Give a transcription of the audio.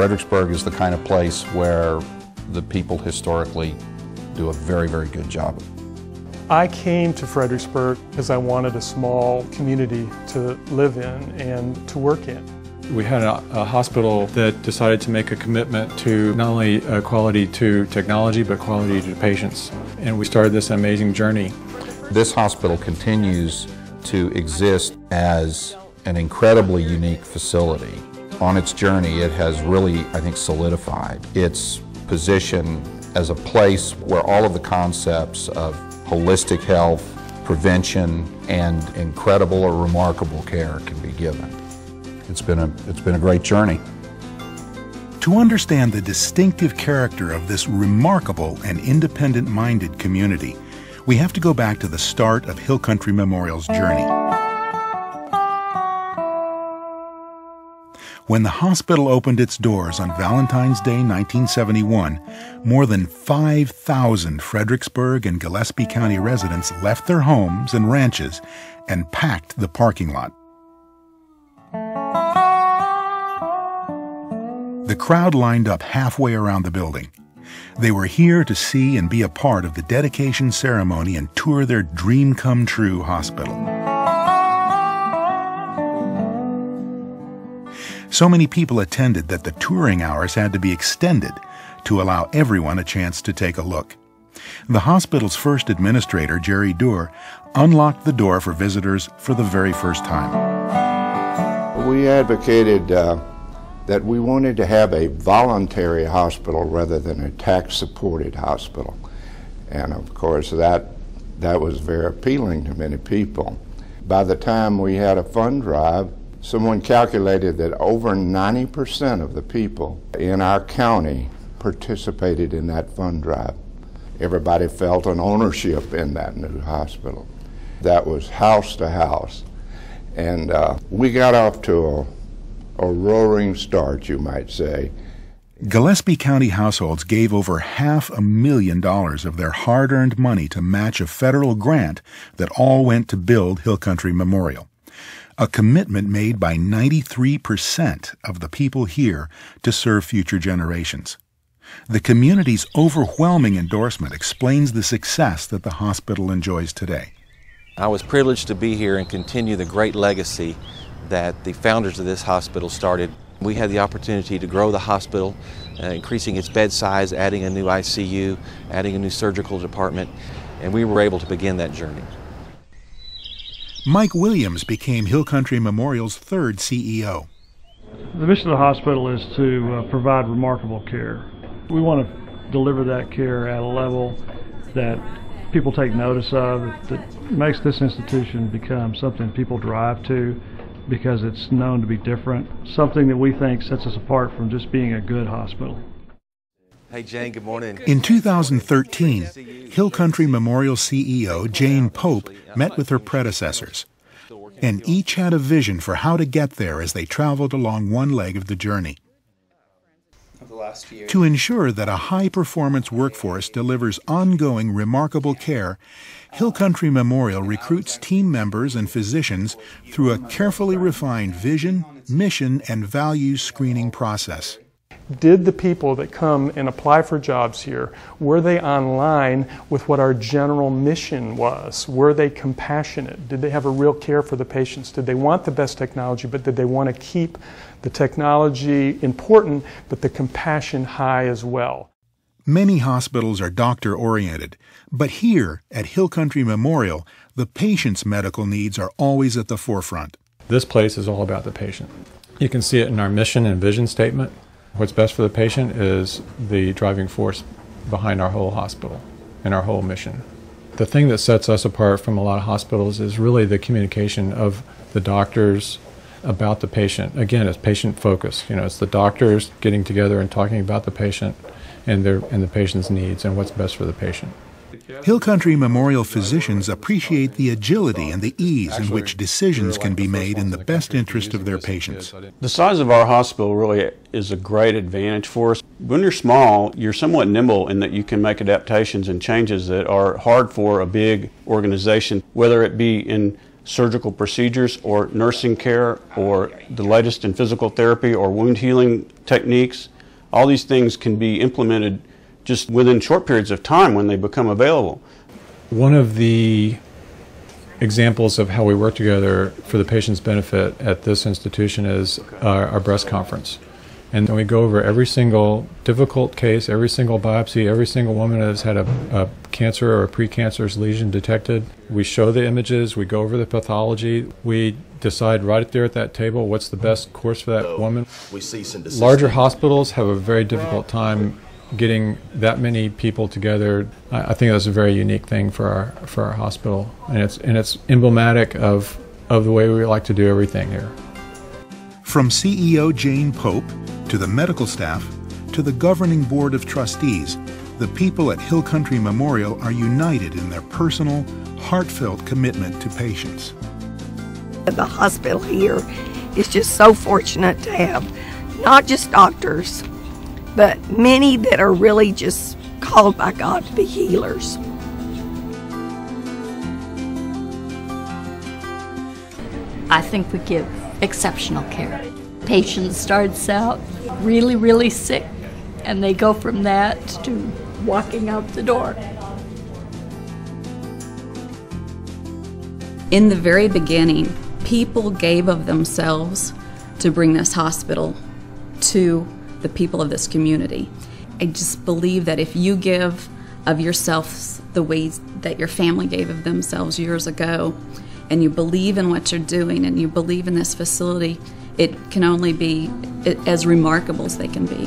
Fredericksburg is the kind of place where the people historically do a very, very good job. I came to Fredericksburg because I wanted a small community to live in and to work in. We had a hospital that decided to make a commitment to not only quality to technology, but quality to patients. And we started this amazing journey. This hospital continues to exist as an incredibly unique facility. On its journey, it has really, I think, solidified its position as a place where all of the concepts of holistic health, prevention, and incredible or remarkable care can be given. It's been a great journey. To understand the distinctive character of this remarkable and independent-minded community, we have to go back to the start of Hill Country Memorial's journey. When the hospital opened its doors on Valentine's Day 1971, more than 5,000 Fredericksburg and Gillespie County residents left their homes and ranches and packed the parking lot. The crowd lined up halfway around the building. They were here to see and be a part of the dedication ceremony and tour their dream-come-true hospital. So many people attended that the touring hours had to be extended to allow everyone a chance to take a look. The hospital's first administrator, Jerry Doerr, unlocked the door for visitors for the very first time. We advocated that we wanted to have a voluntary hospital rather than a tax-supported hospital. And of course that was very appealing to many people. By the time we had a fund drive, someone calculated that over 90% of the people in our county participated in that fund drive. Everybody felt an ownership in that new hospital. That was house to house. And we got off to a roaring start, you might say. Gillespie County households gave over $500,000 of their hard-earned money to match a federal grant that all went to build Hill Country Memorial. A commitment made by 93% of the people here to serve future generations. The community's overwhelming endorsement explains the success that the hospital enjoys today. I was privileged to be here and continue the great legacy that the founders of this hospital started. We had the opportunity to grow the hospital, increasing its bed size, adding a new ICU, adding a new surgical department, and we were able to begin that journey. Mike Williams became Hill Country Memorial's third CEO. The mission of the hospital is to provide remarkable care. We want to deliver that care at a level that people take notice of, that makes this institution become something people drive to because it's known to be different, something that we think sets us apart from just being a good hospital. Hey Jane, good morning. In 2013, Hill Country Memorial CEO Jane Pope met with her predecessors, and each had a vision for how to get there as they traveled along one leg of the journey. To ensure that a high-performance workforce delivers ongoing, remarkable care, Hill Country Memorial recruits team members and physicians through a carefully refined vision, mission, and values screening process. Did the people that come and apply for jobs here, were they online with what our general mission was? Were they compassionate? Did they have a real care for the patients? Did they want the best technology, but did they want to keep the technology important, but the compassion high as well? Many hospitals are doctor-oriented, but here at Hill Country Memorial, the patient's medical needs are always at the forefront. This place is all about the patient. You can see it in our mission and vision statement. What's best for the patient is the driving force behind our whole hospital and our whole mission. The thing that sets us apart from a lot of hospitals is really the communication of the doctors about the patient. Again, it's patient focused. It's the doctors getting together and talking about the patient and the patient's needs and what's best for the patient. Hill Country Memorial physicians appreciate the agility and the ease in which decisions can be made in the best interest of their patients. The size of our hospital really is a great advantage for us. When you're small, you're somewhat nimble in that you can make adaptations and changes that are hard for a big organization, whether it be in surgical procedures or nursing care or the latest in physical therapy or wound healing techniques. All these things can be implemented just within short periods of time when they become available. One of the examples of how we work together for the patient's benefit at this institution is our breast conference. And we go over every single difficult case, every single biopsy, every single woman that has had a cancer or a precancerous lesion detected. We show the images, we go over the pathology, we decide right there at that table what's the best course for that woman. Larger hospitals have a very difficult time getting that many people together. I think that's a very unique thing for our hospital, and it's emblematic of the way we like to do everything here. From CEO Jane Pope to the medical staff to the governing board of trustees, the people at Hill Country Memorial are united in their personal, heartfelt commitment to patients. The hospital here is just so fortunate to have not just doctors, but many that are really just called by God to be healers. I think we give exceptional care. Patient starts out really, really sick, and they go from that to walking out the door. In the very beginning, people gave of themselves to bring this hospital to the people of this community. I just believe that if you give of yourself the ways that your family gave of themselves years ago, and you believe in what you're doing and you believe in this facility, it can only be as remarkable as they can be.